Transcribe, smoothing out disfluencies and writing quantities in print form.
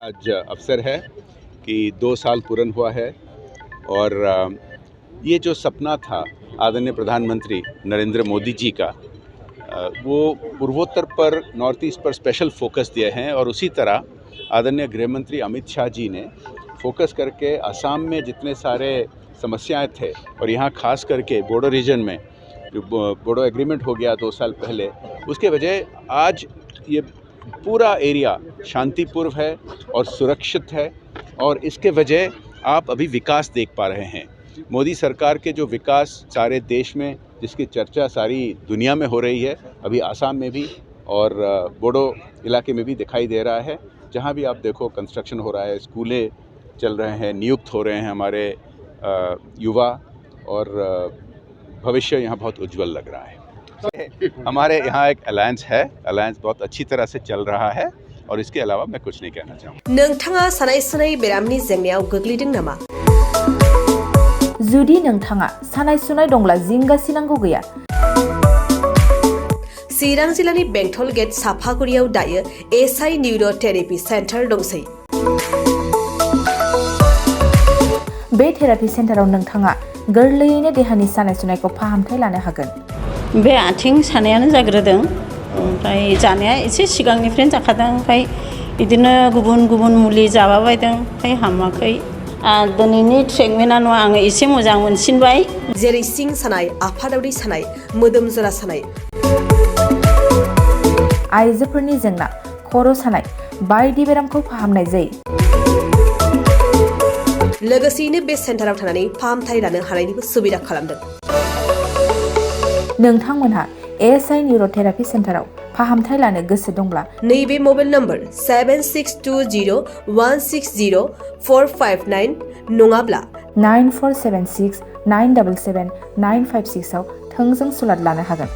आज अवसर है कि 2 साल पूर्ण हुआ है और ये जो सपना था आदरणीय प्रधानमंत्री नरेंद्र मोदी जी का, वो पूर्वोत्तर पर नॉर्थ ईस्ट पर स्पेशल फोकस दिए हैं और उसी तरह आदरणीय गृह मंत्री अमित शाह जी ने फोकस करके असम में जितने सारे समस्याएं थे और यहाँ खास करके बोडो रीजन में जो बोडो एग्रीमेंट हो गया 2 साल पहले, उसके वजह आज ये पूरा एरिया शांतिपूर्व है और सुरक्षित है और इसके वजह आप अभी विकास देख पा रहे हैं। मोदी सरकार के जो विकास सारे देश में, जिसकी चर्चा सारी दुनिया में हो रही है, अभी आसाम में भी और बोडो इलाके में भी दिखाई दे रहा है। जहाँ भी आप देखो कंस्ट्रक्शन हो रहा है, स्कूलें चल रहे हैं, नियुक्त हो रहे हैं हमारे युवा और भविष्य यहाँ बहुत उज्जवल लग रहा है। हमारे यहाँ एक अलायंस है, अलायंस बहुत अच्छी तरह से चल रहा है और इसके अलावा मैं कुछ नहीं कहना चाहूँगा। नोंथाङा सानाय सुनाय बेरामनि जेंनायाव गोग्लैदों नामा? जुदि नोंथाङा सानाय सुनाय दंब्ला जिंगासिनांगौ गैया। चिरां जिल्लानि बेंटल गेट साफागुरियाव दायो एसआइ न्यूर' थेरापि सेन्टार दंसै। बे थेरापि सेन्टाराव नोंथाङा गोरलैयैनो देहानि सानाय सुनायखौ फाहामथाय लानो हागोन। बे आथिं सानायानो जाग्रोदों, ओमफ्राय जानाया एसे सिगांनिफ्रायनो जाखादों, ओमफ्राय बिदिनो गुबुन गुबुन मुलि जाबाबायदों, ओमफ्राय हामाखै। दिनैनि ट्रिटमेन्टआनो आङो एसे मोजां मोनसिनबाय। जेरै सिं सानाय, आफादावरि सानाय, मोदोम जरा सानाय, आइजोफोरनि जेंना, खर' सानाय बायदि बेरामखौ फाहामनाय जायो। लोगोसेयैनो बे सेन्टाराव थानानै फाहामथाय लानो हानायनिबो सुबिदा खालामदों। नोंथांमोनहा एसआइ न्यूर' थेरापि सेन्टाराव फाहामथाय लानो गोसो दंब्ला नैबे मबाइल नम्बर 7620160459 नङाब्ला 9476977956 आव थोंजों सुलाद लानो हागोन।